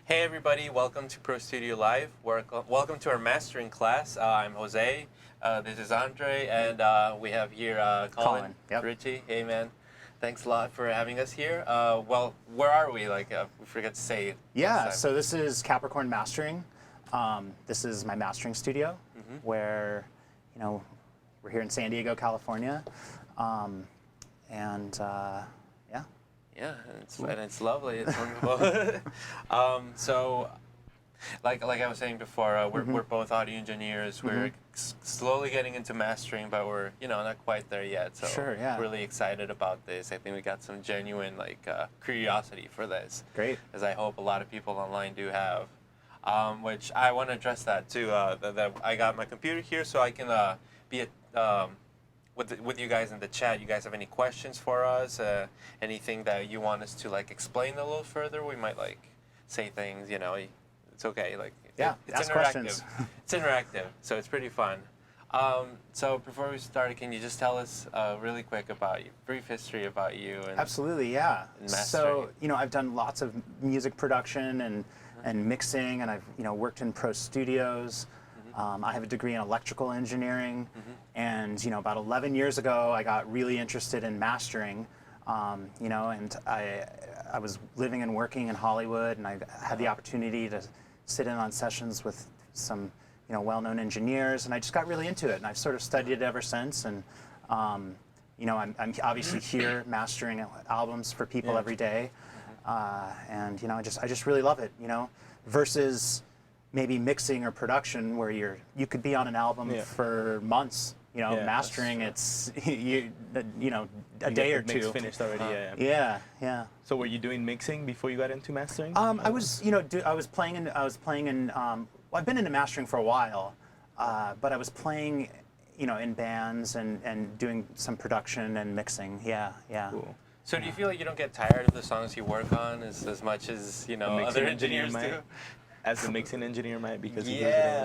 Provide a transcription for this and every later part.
Hey everybody, welcome to Pro Studio Live. Welcome to our mastering class. I'm Jose, this is Andre, and we have here Colin Ritchie. Hey man, thanks a lot for having us here. Well, where are we? We forgot to say. Yeah, so this is Capricorn Mastering. This is my mastering studio, where, we're here in San Diego, California, Yeah, and it's lovely. It's wonderful. So, like I was saying before, we're both audio engineers. We're slowly getting into mastering, but we're not quite there yet. So really excited about this. I think we got some genuine curiosity for this. Great. As I hope a lot of people online do have. Which I want to address that too. That I got my computer here so I can be with you guys in the chat. You guys have any questions for us? Anything that you want us to explain a little further? We might say things. It's okay. It's ask interactive. Questions. It's interactive, so it's pretty fun. So before we start, can you just tell us really quick about you, brief history about you? And Absolutely, yeah. So I've done lots of music production and mixing, and I've worked in pro studios. I have a degree in electrical engineering, and about 11 years ago, I got really interested in mastering. And I was living and working in Hollywood, and I had the opportunity to sit in on sessions with some well-known engineers, and I just got really into it, and I've sort of studied it ever since. And I'm obviously here mastering albums for people every day, and I just really love it. Versus maybe mixing or production where you could be on an album for months. Mastering, it's a day or two. Mix finished already. Yeah. So were you doing mixing before you got into mastering? I was playing in I've been into mastering for a while, but I was playing in bands and doing some production and mixing. Yeah. Cool. So do you feel like you don't get tired of the songs you work on as much as other engineers do? As the mixing engineer might, because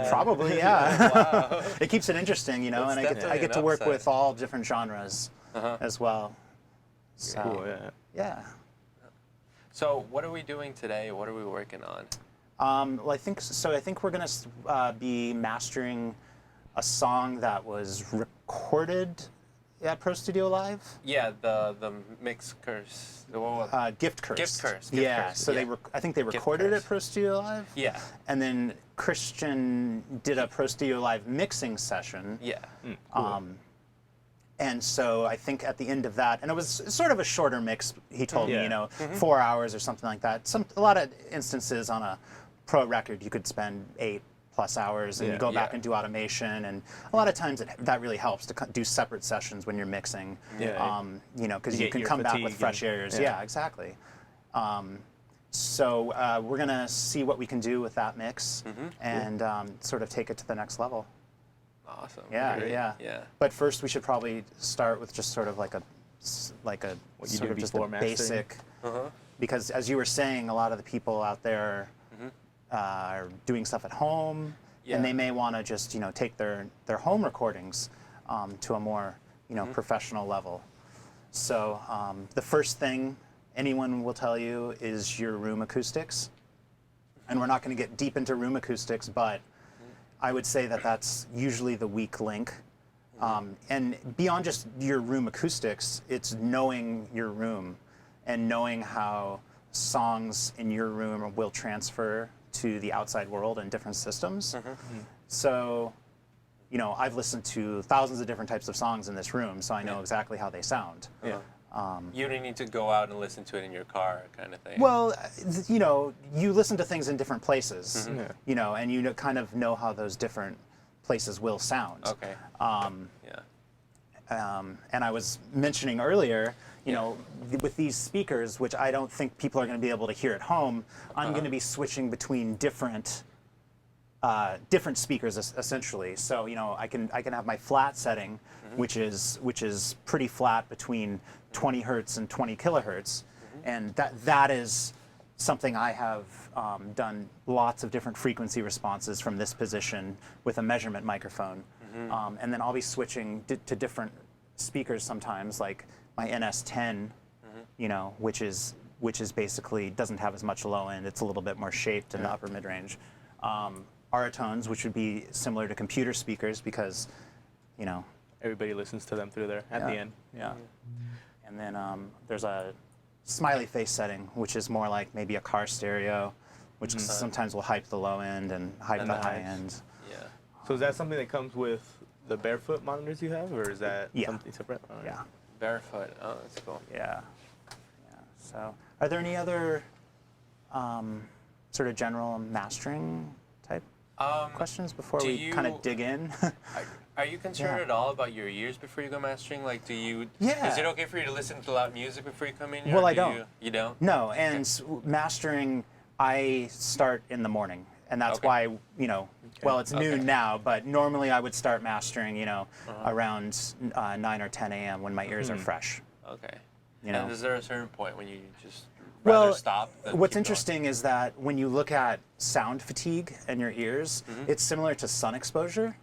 probably, yeah. Wow. It keeps it interesting, and I get to work with all different genres as well. So, cool, yeah. So what are we doing today? What are we working on? Well, I think we're going to be mastering a song that was recorded at Pro Studio Live. Yeah, the Mix Curse. Gift Curse. Gift Curse. So I think they recorded it at Pro Studio Live. Yeah. And then Christian did a Pro Studio Live mixing session. Yeah. Cool. And so I think at the end of that, and it was sort of a shorter mix, he told me, 4 hours or something like that. A lot of instances on a pro record, you could spend 8+ hours and go back and do automation, and a lot of times that really helps to do separate sessions when you're mixing, because you can come back with fresh airs. Yeah, exactly. So we're gonna see what we can do with that mix and sort of take it to the next level. Awesome. Yeah. But first, we should probably start with just sort of like a basic, because as you were saying, a lot of the people out there are doing stuff at home, and they may want to just take their home recordings to a more professional level. So the first thing anyone will tell you is your room acoustics, and we're not going to get deep into room acoustics, but I would say that that's usually the weak link. And beyond just your room acoustics, it's knowing your room and knowing how songs in your room will transfer to the outside world and different systems. So, I've listened to thousands of different types of songs in this room, so I know exactly how they sound. You don't need to go out and listen to it in your car, kind of thing. Well, you listen to things in different places, and you kind of know how those different places will sound. Okay. And I was mentioning earlier, with these speakers, which I don't think people are going to be able to hear at home, I'm going to be switching between different speakers essentially. So I can have my flat setting, which is pretty flat between 20 hertz and 20 kilohertz, and that is something I have done lots of different frequency responses from this position with a measurement microphone, and then I'll be switching to different speakers sometimes, like my NS10, which is which is basically doesn't have as much low end. It's a little bit more shaped in the upper mid range. Aratones, which would be similar to computer speakers because, you know, Everybody listens to them through there at the end. Yeah. And then there's a smiley face setting, which is more like maybe a car stereo, which sometimes will hype the low end and hype the high end. Yeah. So is that something that comes with the barefoot monitors you have, or is that something separate? All right. Yeah. Barefoot. Oh, that's cool. Yeah. Yeah. So, are there any other sort of general mastering type questions before we kind of dig in? Are you concerned at all about your ears before you go mastering? Like, do you? Yeah. Is it okay for you to listen to loud music before you come in here? Well, I don't. You don't? No, and mastering, I start in the morning, and that's why, you know, well, it's noon now, but normally I would start mastering, you know, around 9 or 10 a.m. when my ears are fresh. Okay. You know? And is there a certain point when you just rather stop than what's keep interesting is that when you look at sound fatigue in your ears, it's similar to sun exposure.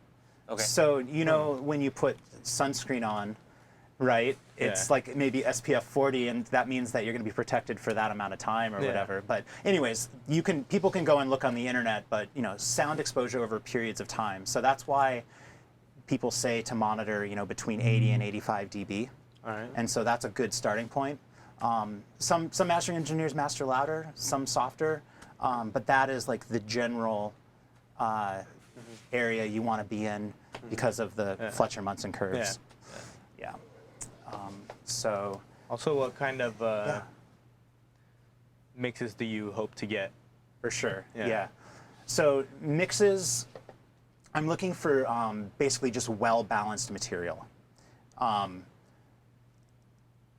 Okay. So, you know, when you put sunscreen on, right, it's like maybe SPF 40, and that means that you're going to be protected for that amount of time or whatever. But anyways, people can go and look on the internet, but, you know, sound exposure over periods of time. So that's why people say to monitor, you know, between 80 and 85 dB. All right. And so that's a good starting point. Some mastering engineers master louder, some softer, but that is like the general area you want to be in because of the Fletcher-Munson curves. Yeah. So. Also, what kind of mixes do you hope to get? For sure. Yeah. So mixes, I'm looking for basically just well-balanced material.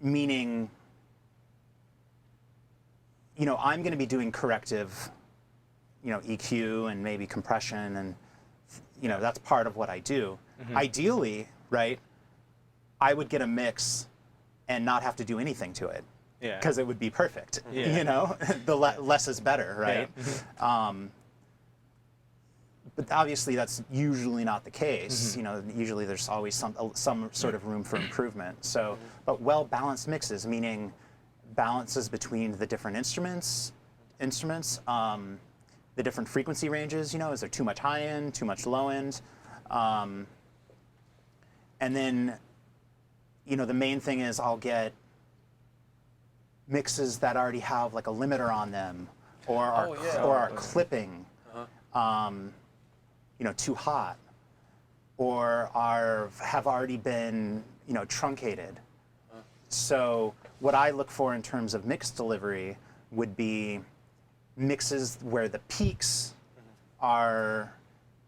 Meaning, you know, I'm going to be doing corrective, you know, EQ and maybe compression, and, you know, that's part of what I do. Ideally, right, I would get a mix and not have to do anything to it. Yeah. Because it would be perfect. You know, the less is better, right? But obviously, that's usually not the case. You know, usually there's always some sort of room for improvement. So, but well-balanced mixes, meaning balances between the different instruments, the different frequency ranges. You know, is there too much high end, too much low end? And then, you know, the main thing is I'll get mixes that already have like a limiter on them, or are clipping. You know, too hot, or have already been, you know, truncated. So what I look for in terms of mix delivery would be mixes where the peaks are,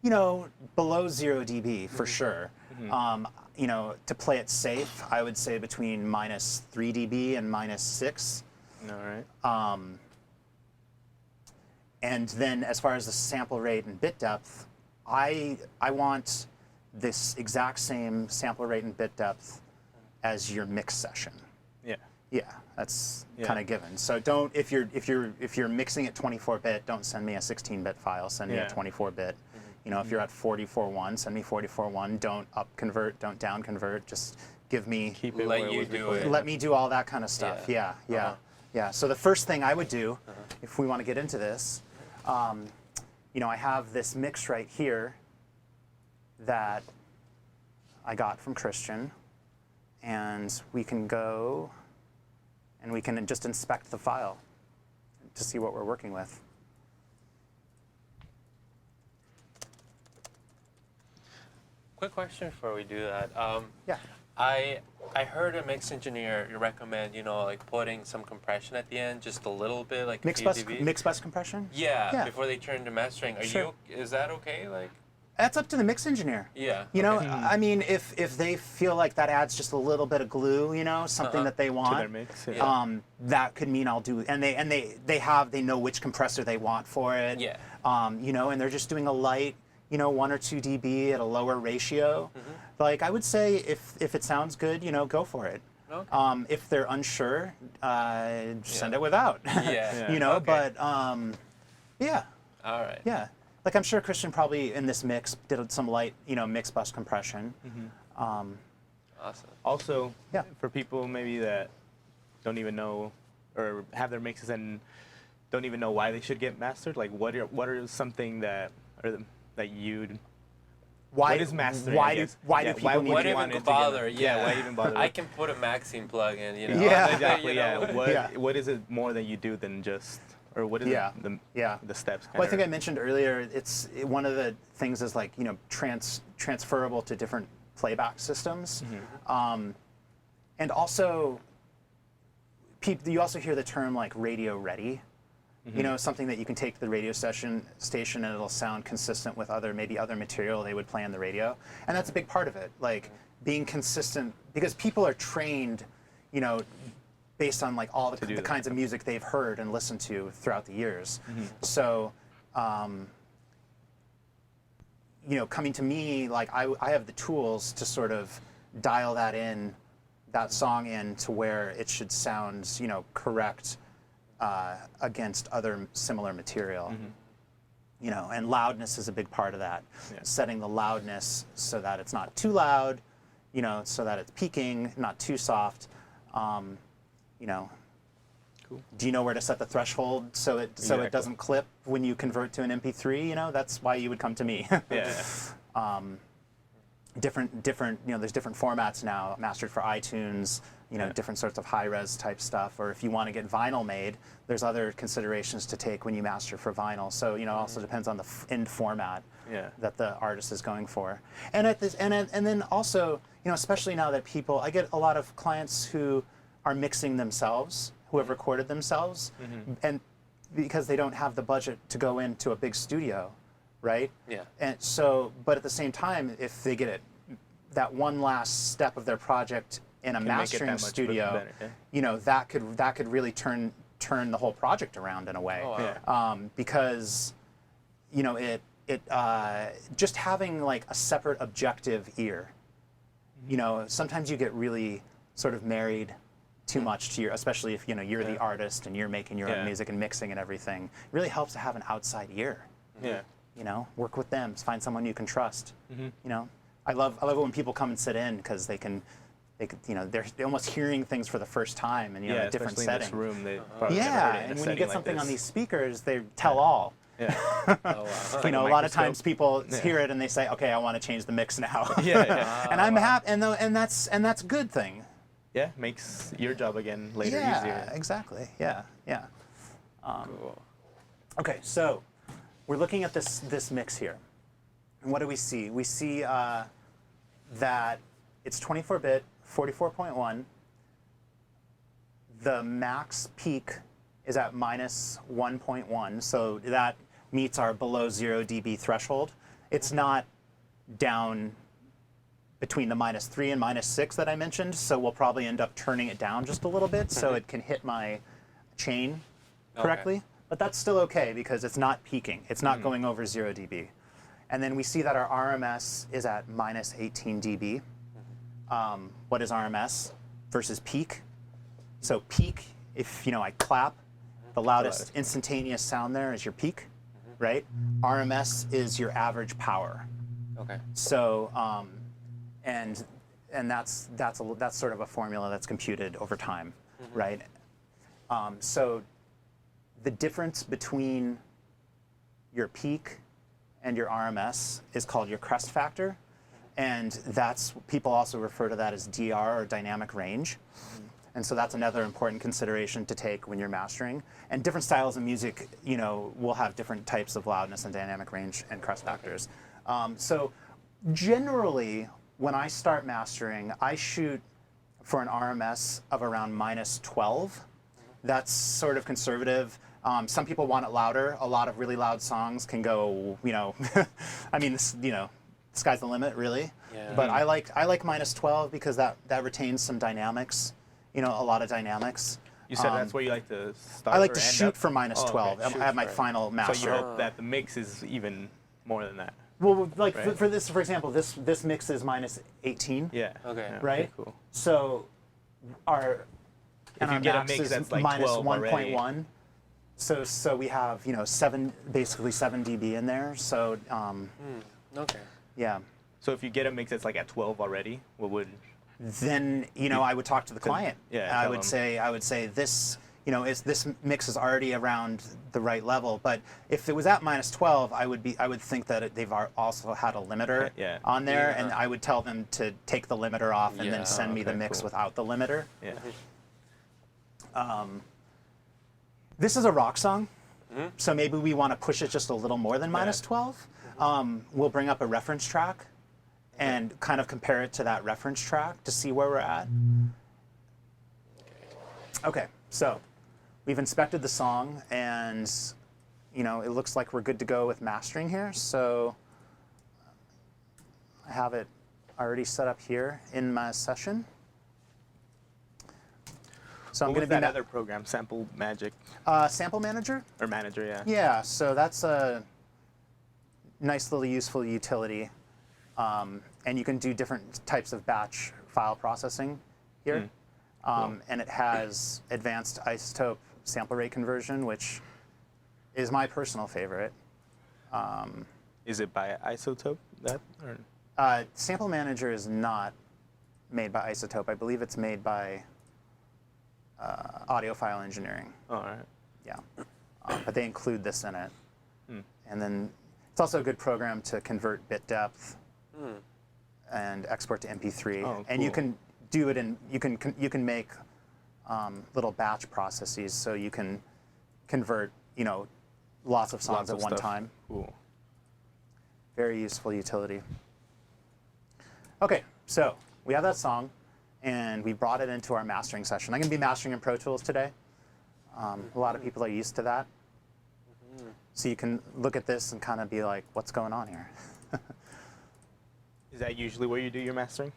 you know, below 0 dB for sure. You know, to play it safe, I would say between -3 dB and -6. All right. And then as far as the sample rate and bit depth, I want this exact same sample rate and bit depth as your mix session. Yeah. Yeah, that's kind of given. So don't, if you're mixing at 24-bit, don't send me a 16-bit file. Send me a 24-bit. You know, if you're at 44.1, send me 44.1. Don't up convert, don't down convert. Just give me. Keep it Let where it you was do before. it. Let me do all that kind of stuff. Yeah. So the first thing I would do, if we want to get into this, you know, I have this mix right here that I got from Christian, and we can go and we can just inspect the file to see what we're working with. Quick question before we do that. Yeah. I heard a mix engineer recommend, you know, like putting some compression at the end, just a little bit, like Mix bus compression? Yeah, before they turn to mastering. Sure. Is that okay? Like. That's up to the mix engineer. Yeah. You know, I mean, if they feel like that adds just a little bit of glue, you know, something that they want, To their mix. Yeah. that could mean I'll do. And they know which compressor they want for it. Yeah. You know, and they're just doing a light, you know, 1 or 2 dB at a lower ratio. Like I would say, if it sounds good, you know, go for it. Okay. If they're unsure, send it without. Yeah. You know, Okay. but yeah. All right. Yeah. Like I'm sure Christian probably in this mix did some light, you know, mix bus compression. Awesome. Also, Yeah. for people maybe that don't even know or have their mixes and don't even know why they should get mastered? Like, what are something that you'd Why what is mastering? Why do people need What to even bother? Yeah, why even bother? I can put a maxing plug in. You know. Yeah. Exactly. You know? What is it more that you do than just, or what is the steps? Well, I think I mentioned earlier, one of the things is like, transferable to different playback systems. And also, you also hear the term like radio ready. Something that you can take to the radio station and it'll sound consistent with maybe other material they would play on the radio. And that's a big part of it, like being consistent, because people are trained, based on like all the kinds of music they've heard and listened to throughout the years. So, coming to me, like I have the tools to sort of dial that song in to where it should sound, correct against other similar material. And loudness is a big part of that. Setting the loudness so that it's not too loud, so that it's peaking, not too soft. Cool. Do you know where to set the threshold so it doesn't clip when you convert to an MP3? That's why you would come to me. Different. There's different formats now, mastered for iTunes. Different sorts of high-res type stuff. Or if you want to get vinyl made, there's other considerations to take when you master for vinyl. So it also depends on the end format that the artist is going for. And then also, especially now that I get a lot of clients who are mixing themselves, who have recorded themselves, and because they don't have the budget to go into a big studio, right? Yeah. And so, but at the same time, if they get that one last step of their project in a mastering studio, better, that could really turn the whole project around in a way. Oh, wow. Because just having like a separate objective ear. Sometimes you get really sort of married too much to especially if you're the artist and you're making your own music and mixing and everything. It really helps to have an outside ear. Work with them, find someone you can trust. I love it when people come and sit in because they're almost hearing things for the first time and in a different setting. In this room, they probably never heard it in and a when you get like something this. On these speakers, they tell all. Oh, wow. A lot of times people hear it and they say, "Okay, I want to change the mix now." And I'm happy, and that's a good thing. Yeah, makes your job again later easier. Yeah, exactly. Yeah. Cool. Okay, so we're looking at this mix here. And what do we see? We see that it's 24-bit, 44.1. The max peak is at minus 1.1, so that meets our below 0 dB threshold. It's not down between the -3 and -6 that I mentioned, so we'll probably end up turning it down just a little bit so it can hit my chain correctly. Okay. But that's still okay because it's not peaking. It's not going over 0 dB. And then we see that our RMS is at minus 18 dB. What is RMS versus peak? So peak, if I clap, the loudest instantaneous sound there is your peak, right? RMS is your average power. Okay. So, and that's sort of a formula that's computed over time, right? So the difference between your peak and your RMS is called your crest factor, and people also refer to that as DR, or dynamic range. And so that's another important consideration to take when you're mastering. And different styles of music, will have different types of loudness and dynamic range and crest factors. So generally, when I start mastering, I shoot for an RMS of around minus 12. That's sort of conservative. Some people want it louder. A lot of really loud songs can go, I mean, sky's the limit, really. Yeah. But I like minus 12 because that retains some dynamics. A lot of dynamics. You said that's where you like to start. I like to shoot for minus 12 at my final master. So you hope that the mix is even more than that. Well, like for this, for example, this mix is minus 18. Yeah. Okay. Right. Okay, cool. So our max is that's like minus 1.1. So we have basically 7 dB in there. So okay. Yeah. So if you get a mix that's like at 12 already, what would? Then I would talk to the client. Yeah. I would say this. you know, this mix is already around the right level. But if it was at -12, I would think that they've also had a limiter on there, and I would tell them to take the limiter off and then send me the mix without the limiter. Yeah. This is a rock song, so maybe we want to push it just a little more than -12. We'll bring up a reference track and kind of compare it to that reference track to see where we're at. Okay, so we've inspected the song, and you know, it looks like we're good to go with mastering here. So I have it already set up here in my session. So I'm going to be that other program, Sample Magic. Sample Manager? Or Manager, yeah. Yeah, so that's a nice little useful utility. And you can do different types of batch file processing here. And it has advanced isotope sample rate conversion, which is my personal favorite. Is it by Isotope? Or? Sample Manager is not made by Isotope. I believe it's made by Audiophile Engineering. Oh, all right. Yeah. But they include this in it. And then it's also a good program to convert bit depth and export to MP3. Oh, cool. And you can do it in, you can make little batch processes, so you can convert, you know, lots of songs at one time. Cool. Very useful utility. Okay, so we have that song, and we brought it into our mastering session. I'm going to be mastering in Pro Tools today. A lot of people are used to that. So you can look at this and kind of be like, what's going on here? Is that usually where you do your mastering?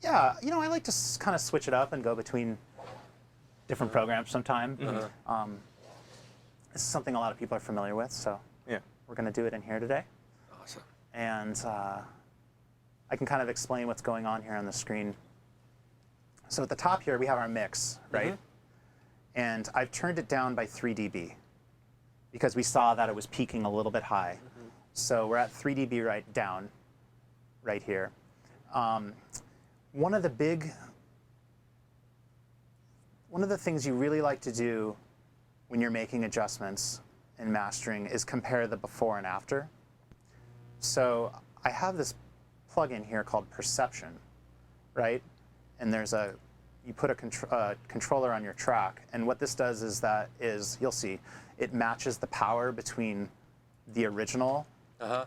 Yeah, you know, I like to kind of switch it up and go between different programs sometime. This is something a lot of people are familiar with, so we're going to do it in here today. Awesome. And I can kind of explain what's going on here on the screen. So at the top here, we have our mix, right? And I've turned it down by 3 dB because we saw that it was peaking a little bit high. So we're at 3 dB right here. One of the things you really like to do when you're making adjustments in mastering is compare the before and after. So I have this plugin here called Perception, right? And you put a controller on your track, and what this does is you'll see, it matches the power between the original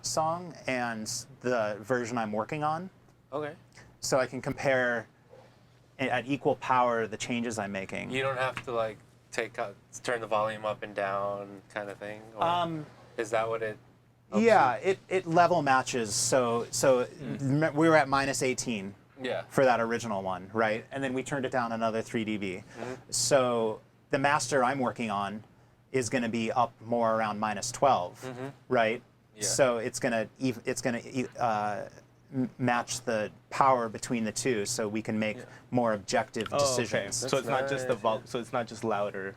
song and the version I'm working on. Okay. So I can compare at equal power the changes I'm making. You don't have to like turn the volume up and down kind of thing? Or is that what it helps Yeah, you? it level matches. So we were at -18 for that original one, right? And then we turned it down another 3 dB. So the master I'm working on is going to be up more around -12, right? Yeah. So it's going to match the power between the two, so we can make more objective decisions. Okay. So it's not just so it's not just louder,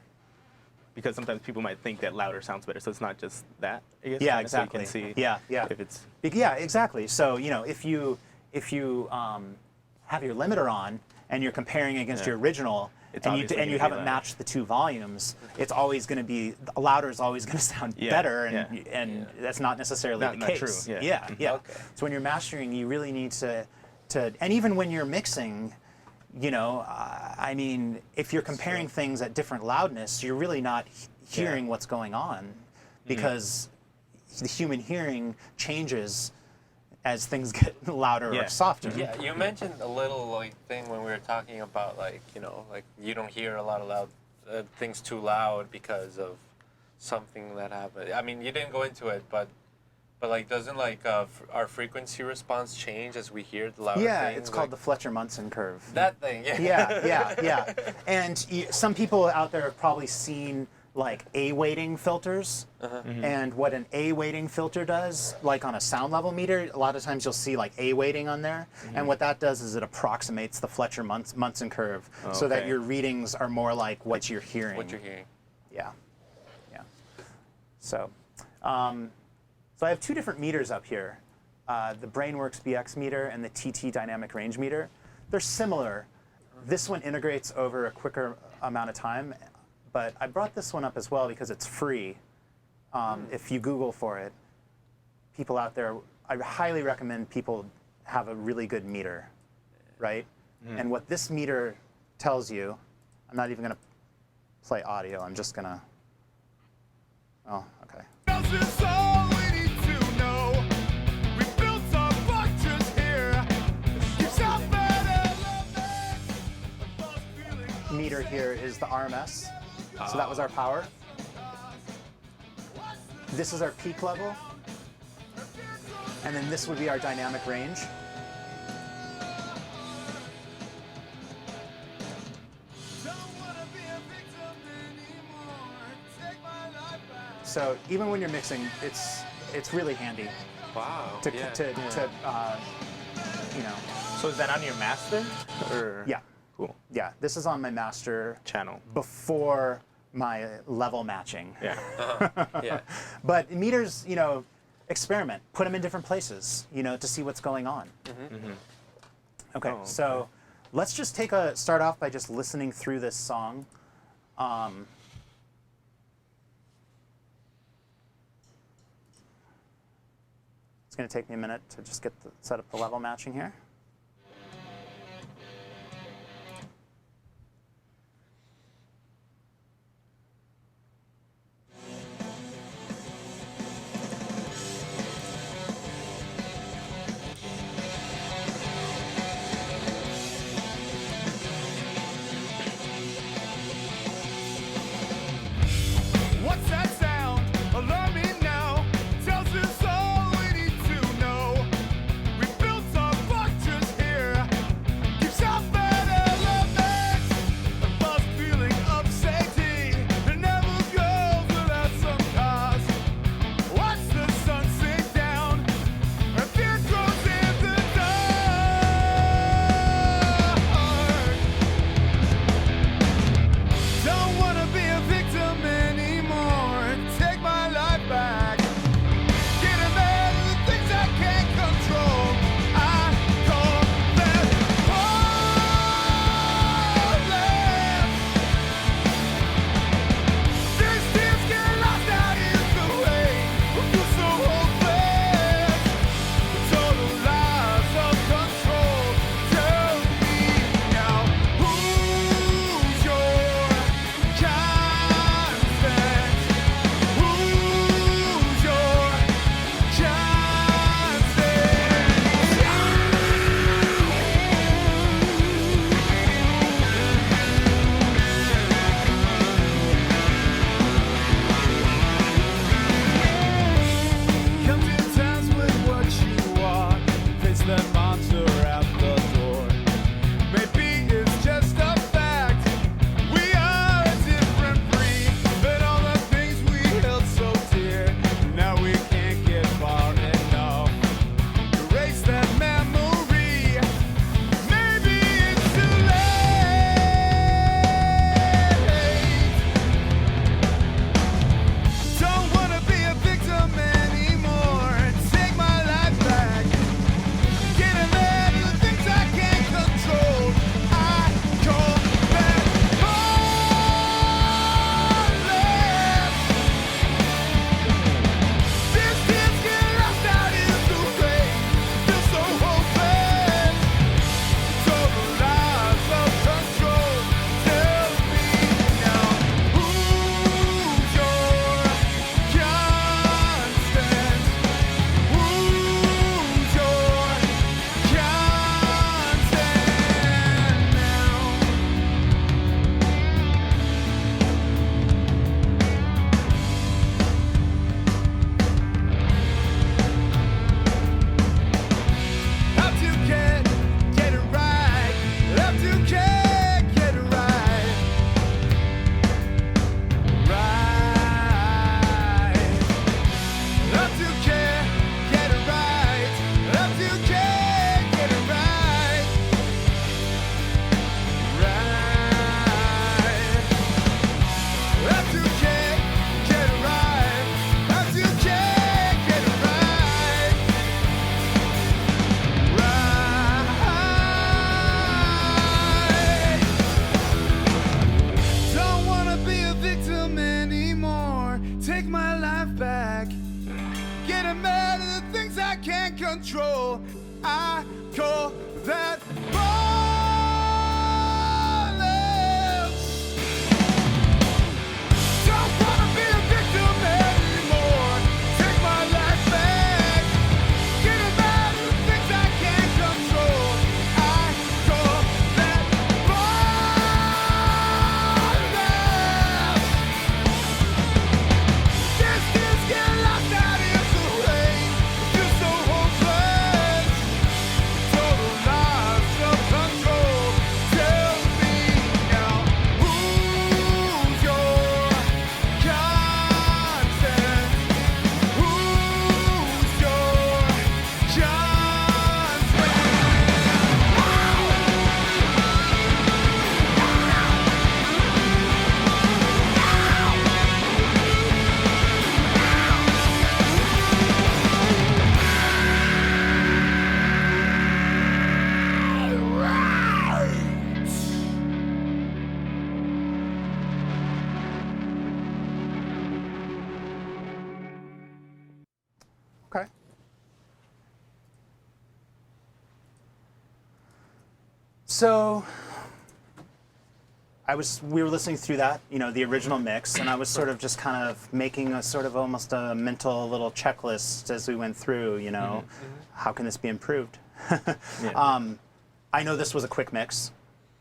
because sometimes people might think that louder sounds better. So it's not just that, I guess. Yeah, exactly. So you can see if it's exactly. So you know, if you have your limiter on and you're comparing against your original, and you haven't matched the two volumes, it's always going to be louder is always going to sound better, and that's not necessarily the case. True. Okay. So when you're mastering, you really need to, and even when you're mixing, you know, I mean, if you're comparing things at different loudness, you're really not hearing what's going on, because the human hearing changes as things get louder or softer. Yeah, you mentioned a little like thing when we were talking about like, you know, like you don't hear a lot of loud things too loud because of something that happened. I mean, you didn't go into it, but like doesn't like our frequency response change as we hear the louder Yeah, things? it's called the Fletcher-Munson curve. That thing, Yeah. And some people out there have probably seen like A-weighting filters, and what an A-weighting filter does, like on a sound level meter, a lot of times you'll see like A-weighting on there, and what that does is it approximates the Fletcher-Munson curve, so that your readings are more like what you're hearing. What you're hearing. Yeah. So, so I have two different meters up here, the BrainWorks BX meter and the TT Dynamic Range meter. They're similar. This one integrates over a quicker amount of time, but I brought this one up as well because it's free. If you Google for it, people out there, I highly recommend people have a really good meter, right? And what this meter tells you, I'm not even going to play audio, I'm just going to, oh, okay. Meter here is the RMS, so that was our power. This is our peak level, and then this would be our dynamic range. So even when you're mixing, it's really handy. Wow. To you know. So is that on your master? Or? Yeah. Cool. Yeah, this is on my master Channel. before my level matching. Yeah. Yeah. But meters, you know, experiment, put them in different places, you know, to see what's going on. Okay, so let's just start off by just listening through this song. It's going to take me a minute to just set up the level matching here. What's that sound? Alert me now. Tells us all we need to know. We built our fuck take my life back. Getting mad at the things I can't control. I call that violence. Don't wanna be a victim anymore. Take my life back. Getting mad at the things I can't control. I call that violence. This is getting lost out in the rain. Feel so hopeless. Total loss of control. Tell me now, who's your consent? Who's your Okay. So we were listening through that, the original mix, and I was sort of just kind of making a sort of almost a mental little checklist as we went through, how can this be improved? I know this was a quick mix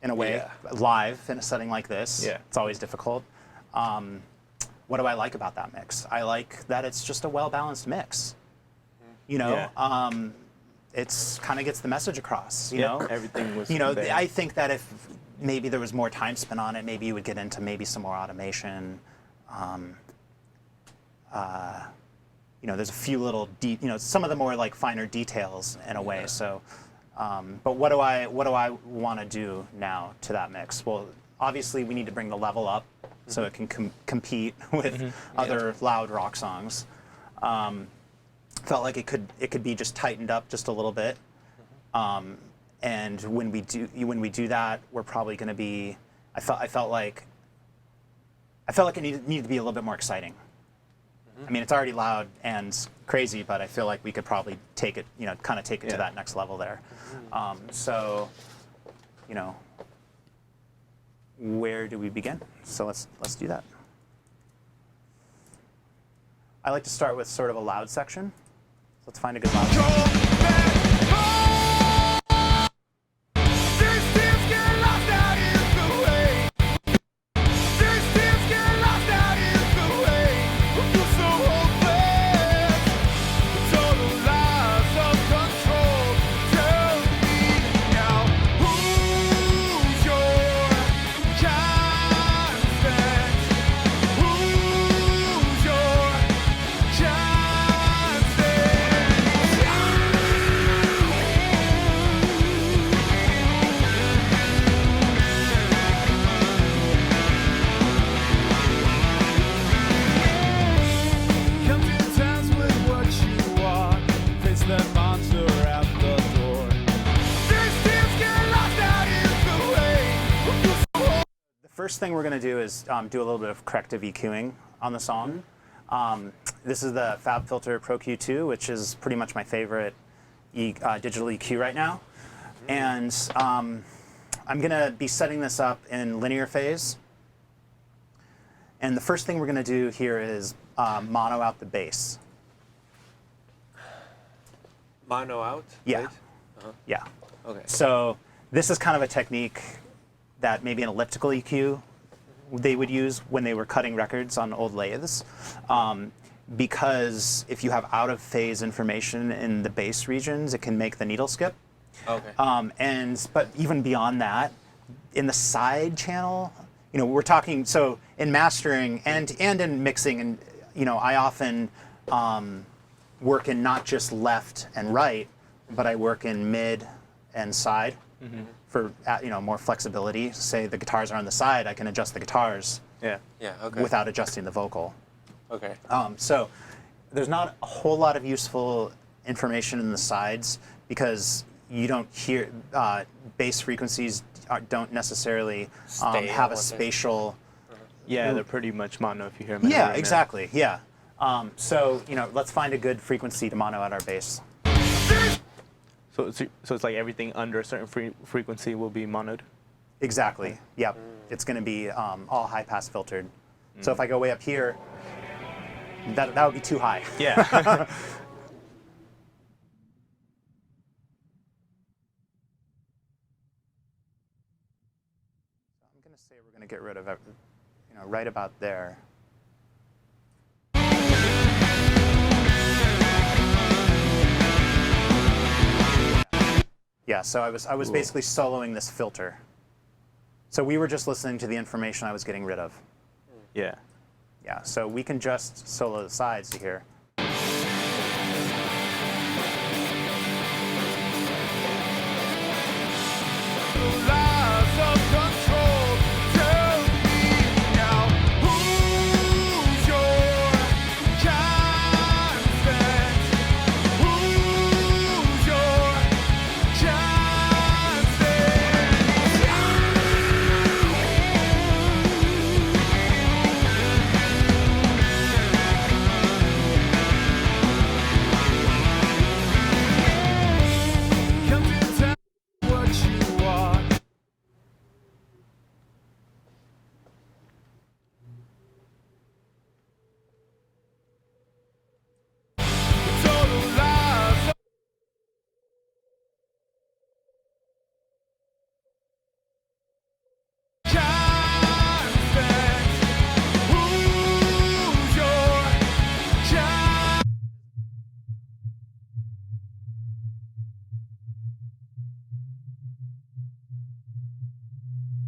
in a way, live in a setting like this. Yeah. It's always difficult. What do I like about that mix? I like that it's just a well-balanced mix. It's kind of gets the message across, Everything was there. I think that if maybe there was more time spent on it, maybe you would get into maybe some more automation. There's a few little, some of the more like finer details in a way. So, but what do I want to do now to that mix? Well, obviously we need to bring the level up so it can compete with other loud rock songs. Felt like it could be just tightened up just a little bit, and when we do that, we're probably going to be. I felt like it needed to be a little bit more exciting. I mean, it's already loud and crazy, but I feel like we could probably take it, kind of take it to that next level there. So, where do we begin? So let's do that. I like to start with sort of a loud section. Let's find a good loud section. First thing we're going to do is do a little bit of corrective EQing on the song. This is the FabFilter Pro Q2, which is pretty much my favorite digital EQ right now. And I'm going to be setting this up in linear phase. And the first thing we're going to do here is mono out the bass. Mono out? Yeah. Right? Yeah. Okay. So this is kind of a technique that maybe an elliptical EQ they would use when they were cutting records on old lathes. Because if you have out of phase information in the bass regions, it can make the needle skip. Okay. But even beyond that, in the side channel, we're talking, so in mastering and in mixing, and I often work in not just left and right, but I work in mid and side. For more flexibility. Say the guitars are on the side, I can adjust the guitars without adjusting the vocal. Okay. So there's not a whole lot of useful information in the sides because you don't hear bass frequencies don't necessarily have a spatial Yeah, they're pretty much mono if you hear them. Yeah, exactly. Yeah. So let's find a good frequency to mono out our bass. So it's like everything under a certain frequency will be monoed? Exactly. Yep. It's going to be all high pass filtered. So if I go way up here, that would be too high. Yeah. I'm going to say we're going to get rid of right about there. Yeah, so I was basically soloing this filter. So we were just listening to the information I was getting rid of. Yeah. Yeah, so we can just solo the sides to here.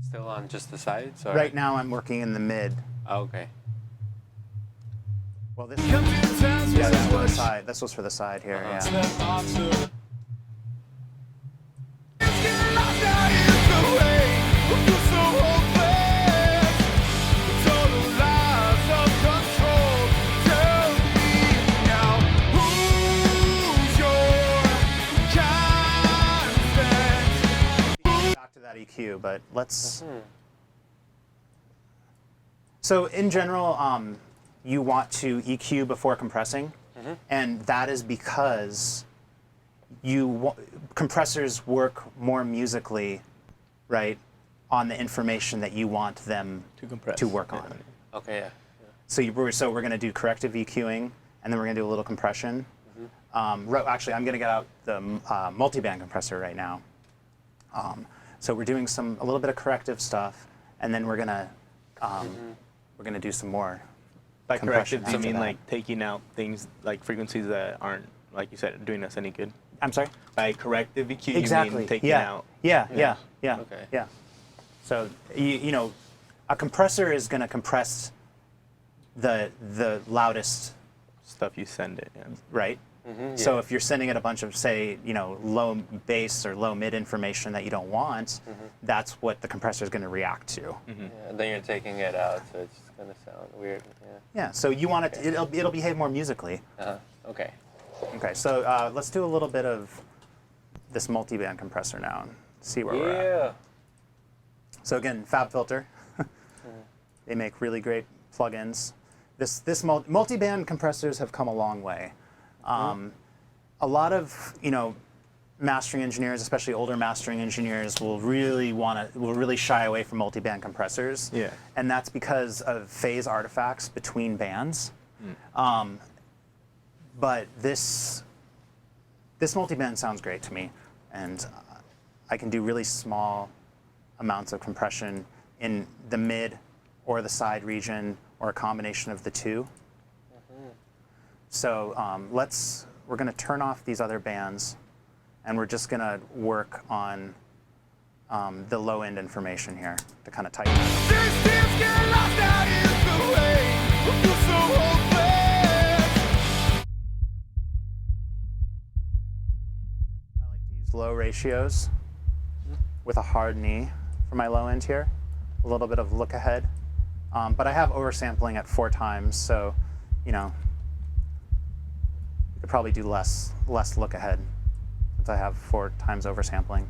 Still on just the sides? Or? Right now I'm working in the mid. Oh, okay. Well, this that was the side. This was for the side here, yeah. EQ, but let's. So in general, you want to EQ before compressing, and that is because compressors work more musically, right, on the information that you want them to work on. Okay, yeah. So we're going to do corrective EQing, and then we're going to do a little compression. Actually, I'm going to get out the multiband compressor right now. So we're doing a little bit of corrective stuff, and then we're gonna do some more. By corrective, do you mean like taking out things like frequencies that aren't, like you said, doing us any good? I'm sorry? By corrective EQ, exactly. you mean taking out? Yeah. Okay. Yeah. So a compressor is gonna compress the loudest stuff you send it, yeah. Right? So if you're sending it a bunch of, say, low bass or low mid information that you don't want, that's what the compressor is going to react to. Yeah, and then you're taking it out, so it's going to sound weird. Yeah. So you want it. It'll behave more musically. Okay. Okay. So let's do a little bit of this multiband compressor now and see where we're at. So again, FabFilter. They make really great plugins. This multiband compressors have come a long way. A lot of mastering engineers, especially older mastering engineers, will really shy away from multiband compressors. Yeah. And that's because of phase artifacts between bands. But this multiband sounds great to me, and I can do really small amounts of compression in the mid or the side region or a combination of the two. So we're going to turn off these other bands, and we're just going to work on the low end information here to kind of tighten I like to use low ratios with a hard knee for my low end here. A little bit of look ahead. But I have oversampling at 4 times, so you could probably do less look ahead since I have 4 times oversampling.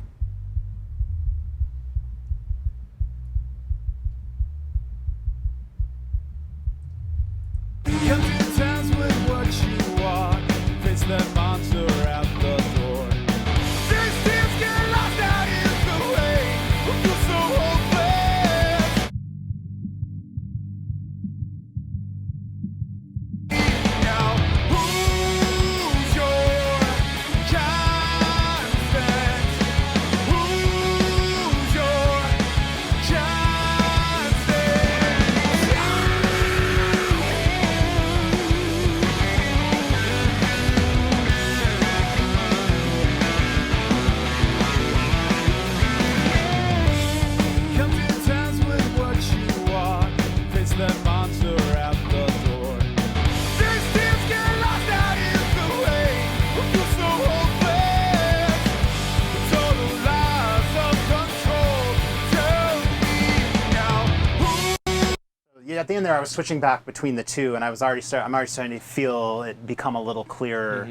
at the end there, I was switching back between the two, and I'm already starting to feel it become a little clearer.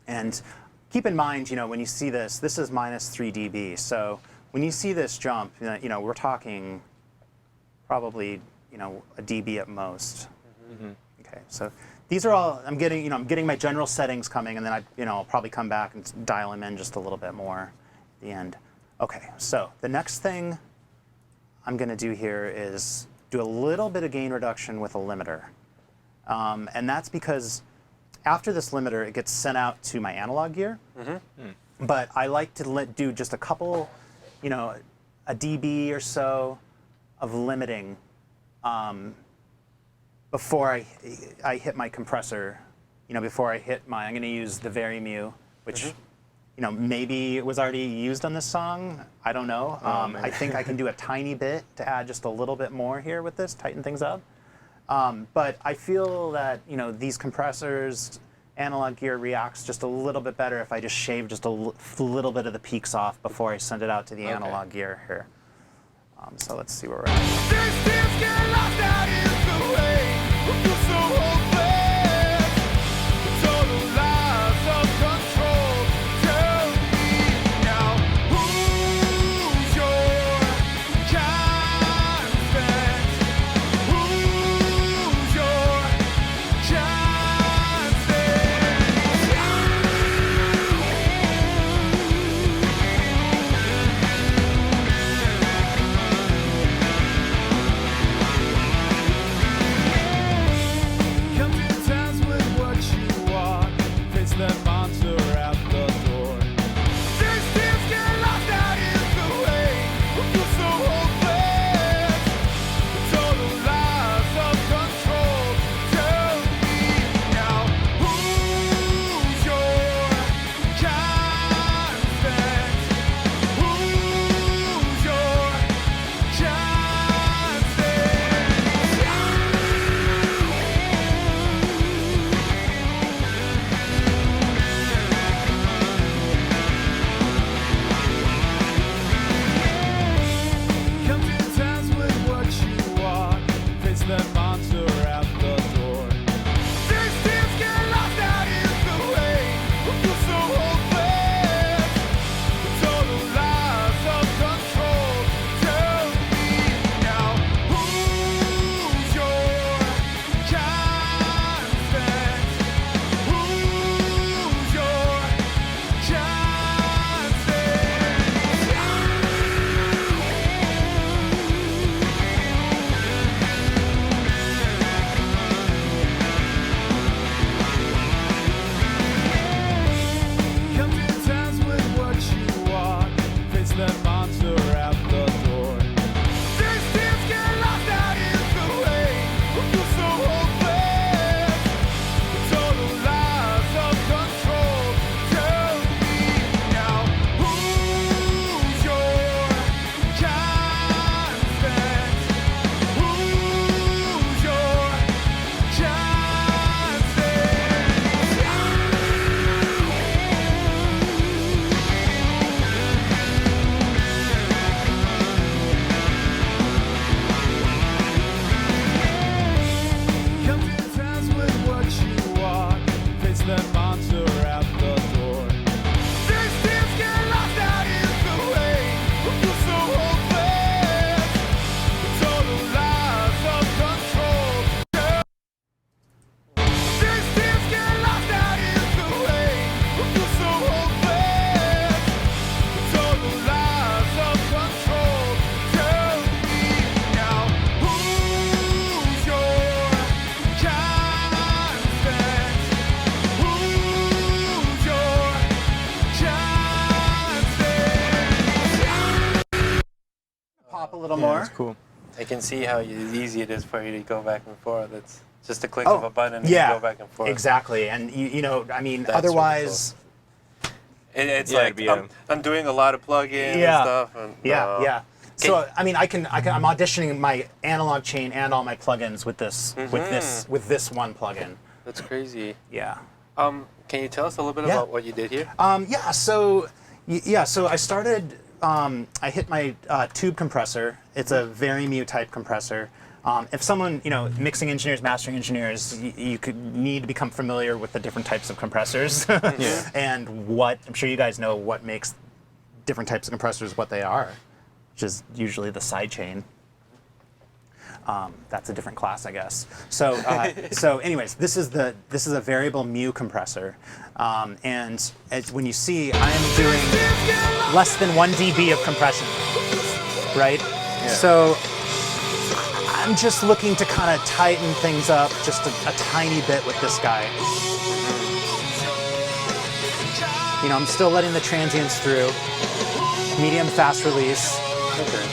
And keep in mind, when you see this is minus 3 dB. So when you see this jump, we're talking probably, a dB at most. Okay, so these are all, I'm getting my general settings coming, and then I'll probably come back and dial them in just a little bit more at the end. Okay, so the next thing I'm going to do here is do a little bit of gain reduction with a limiter. And that's because after this limiter, it gets sent out to my analog gear. But I like to do just a couple, a dB or so of limiting before I hit my compressor, before I hit I'm going to use the 𝐿𝐤𝐬𝐬𝐢𝐴, which, maybe it was already used on this song. I don't know. I think I can do a tiny bit to add just a little bit more here with this, tighten things up. But I feel that, these compressors, analog gear reacts just a little bit better if I just shave just a little bit of the peaks off before I send it out to the analog gear here. So let's see where we're at. A little more. That's cool. I can see how easy it is for you to go back and forth. It's just a click of a button and you go back and forth. Exactly. And I mean, that's otherwise, really cool. It's like I'm doing a lot of plug-in and stuff. And, So I mean, I'm auditioning my analog chain and all my plugins with this with this one plugin. That's crazy. Yeah. Can you tell us a little bit about what you did here? So I started. I hit my tube compressor. It's a 𝐿𝐤𝐬𝐬𝐬𝐢 type compressor. If someone, mixing engineers, mastering engineers, you could need to become familiar with the different types of compressors and I'm sure you guys know what makes different types of compressors what they are, which is usually the side chain. That's a different class, I guess. So, anyways, this is a variable mu compressor, and when you see, I am doing less than 1 dB of compression, right? Yeah. So I'm just looking to kind of tighten things up just a tiny bit with this guy. I'm still letting the transients through. Medium fast release. Okay.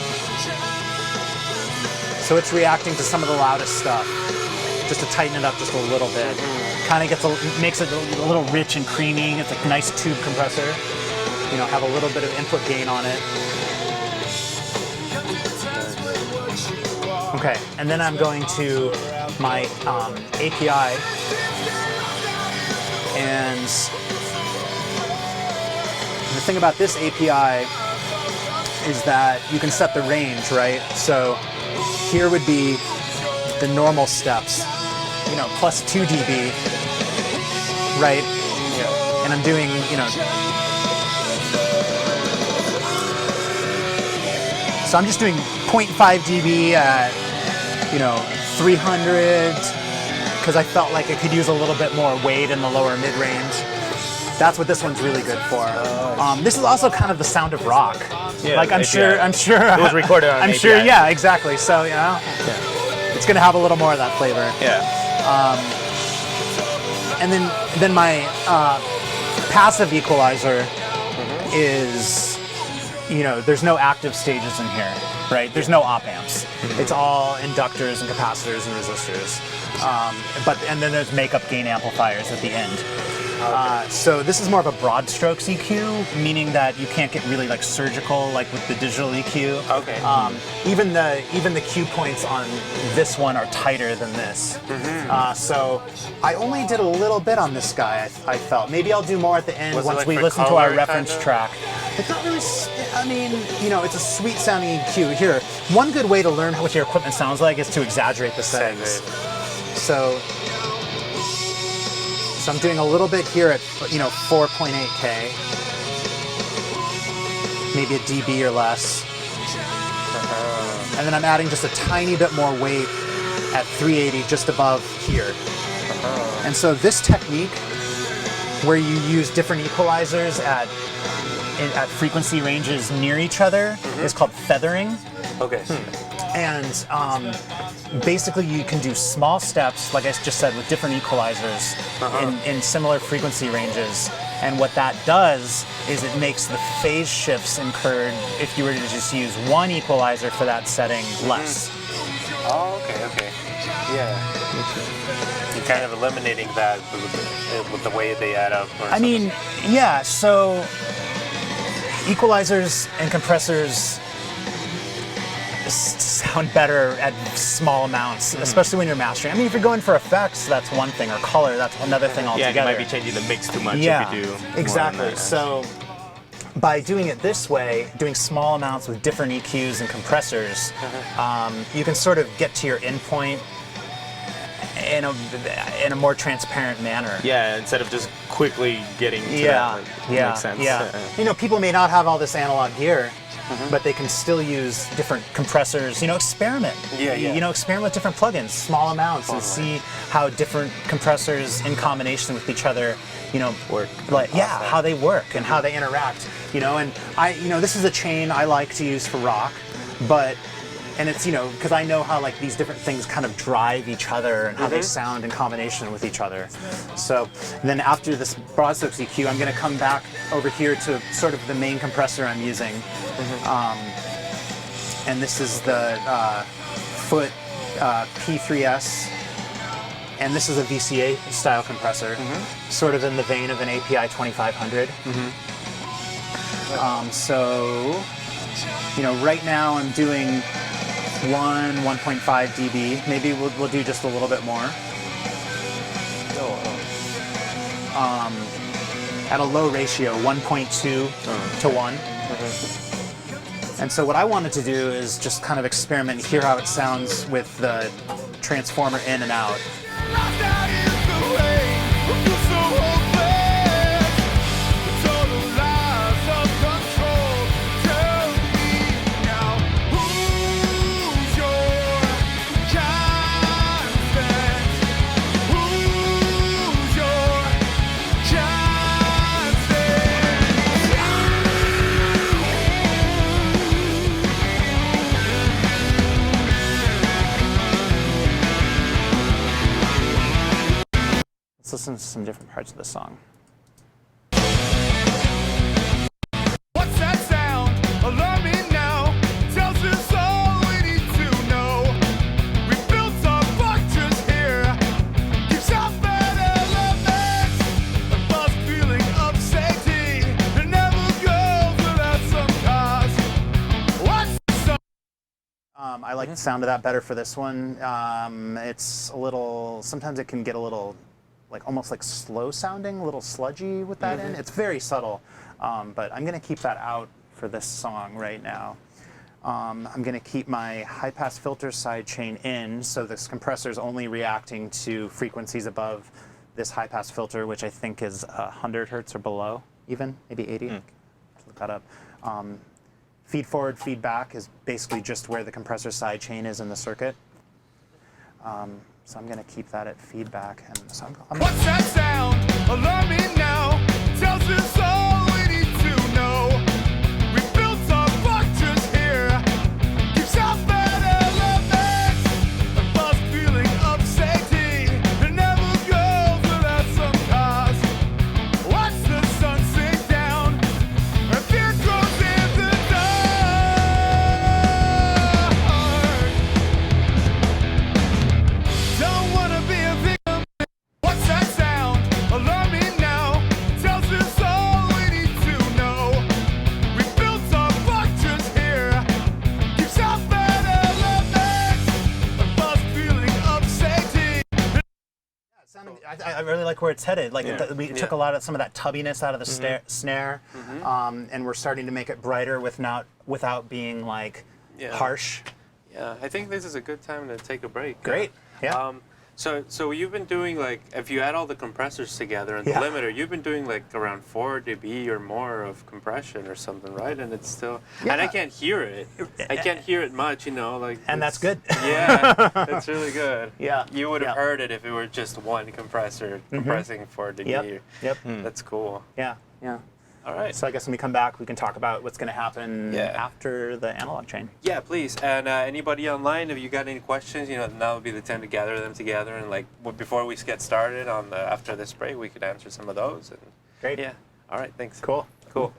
So it's reacting to some of the loudest stuff, just to tighten it up just a little bit. Kind of makes it a little rich and creamy. It's a nice tube compressor. Have a little bit of input gain on it. Okay, and then I'm going to my API, and the thing about this API is that you can set the range, right? So here would be the normal steps, plus 2 dB, right? Yeah. And I'm doing, so I'm just doing 0.5 dB at, 300, because I felt like it could use a little bit more weight in the lower mid-range. That's what this one's really good for. This is also kind of the sound of rock. Yeah, like I'm sure it was recorded on I'm API. sure, yeah, exactly. So it's gonna have a little more of that flavor. Yeah. And then my passive equalizer is, there's no active stages in here, right? There's no op amps. It's all inductors and capacitors and resistors. And then there's makeup gain amplifiers at the end. So this is more of a broad strokes EQ, meaning that you can't get really like surgical like with the digital EQ. Okay. Even the cue points on this one are tighter than this. So I only did a little bit on this guy. I felt maybe I'll do more at the end once we listen to our reference track. It's not really. I mean, it's a sweet sounding EQ. Here, one good way to learn what your equipment sounds like is to exaggerate the settings. So I'm doing a little bit here at 4.8K, maybe a dB or less, and then I'm adding just a tiny bit more weight at 380, just above here. And so this technique, where you use different equalizers at frequency ranges near each other, is called feathering. Okay. And basically you can do small steps, like I just said, with different equalizers in similar frequency ranges. And what that does is it makes the phase shifts incurred, if you were to just use one equalizer for that setting, less. Oh, okay. Yeah. You're kind of eliminating that with the way they add up. Or something. Yeah, so equalizers and compressors sound better at small amounts, especially when you're mastering. If you're going for effects, that's one thing, or color, that's another thing altogether. Yeah, you might be changing the mix too much if you do. Exactly. So by doing it this way, doing small amounts with different EQs and compressors, you can sort of get to your endpoint in a more transparent manner. Yeah, instead of just quickly getting to that. Makes sense. Yeah. People may not have all this analog gear, but they can still use different compressors. Experiment. Experiment with different plugins, small amounts, and see how different compressors in combination with each other, work. How they work and how they interact. And this is a chain I like to use for rock, and it's, because I know how these different things kind of drive each other and how they sound in combination with each other. So then after this broadstrokes EQ, I'm going to come back over here to sort of the main compressor I'm using. And this is the Foot P3S. And this is a VCA style compressor, sort of in the vein of an API 2500. So, right now I'm doing 1.5 dB. Maybe we'll do just a little bit more. At a low ratio, 1.2 to 1. And so what I wanted to do is just kind of experiment and hear how it sounds with the transformer in and out. Lost out in the rain, I feel so hopeless. The total loss of control. Tell me now, who's your constant? Who's your Let's listen to some different parts of the song. What's that sound? Alarm me now. Tells us all we need to know. We built our fortress here. Keeps out bad elements. A false feeling of safety. It never goes without some cause. What's the song? I like the sound of that better for this one. It's a little, sometimes it can get a little, like almost like slow sounding, a little sludgy with that in. It's very subtle, but I'm gonna keep that out for this song right now. I'm gonna keep my high pass filter sidechain in, so this compressor is only reacting to frequencies above this high pass filter, which I think is 100 hertz or below, even, maybe 80. Let's look that up. Feed forward, feedback is basically just where the compressor sidechain is in the circuit. So I'm going to keep that at feedback. And so What's that sound? Alarm me now. Tells us all we need to know. We built our fortress here. Keeps out bad elements. A false feeling of safety. It never goes without some cause. Watch the sun sink down. And fear grows in the dark. Don't wanna be a victim. What's that sound? Alarm me now. Tells us all we need to know. We built our fortress here. Keeps out bad elements. A false feeling of safety. I really like where it's headed. Like Yeah. we took a lot of some of that tubbiness out of the snare, and we're starting to make it brighter without being like harsh. Yeah, I think this is a good time to take a break. Great. Yeah. So you've been doing like, if you add all the compressors together and the limiter, you've been doing like around 4 dB or more of compression or something, right? And it's still, and I can't hear it. I can't hear it much, you know, like. And that's good. Yeah, it's really good. Yeah. You would have Yeah. heard it if it were just one compressor compressing 4 dB. Yep. That's cool. Yeah. Yeah. All right. So I guess when we come back, we can talk about what's going to happen after the analog chain. Yeah, please. And anybody online, if you got any questions, you know, now would be the time to gather them together. And like before we get started on after this break, we could answer some of those. And Great. yeah. All right. Thanks. Cool. Cool.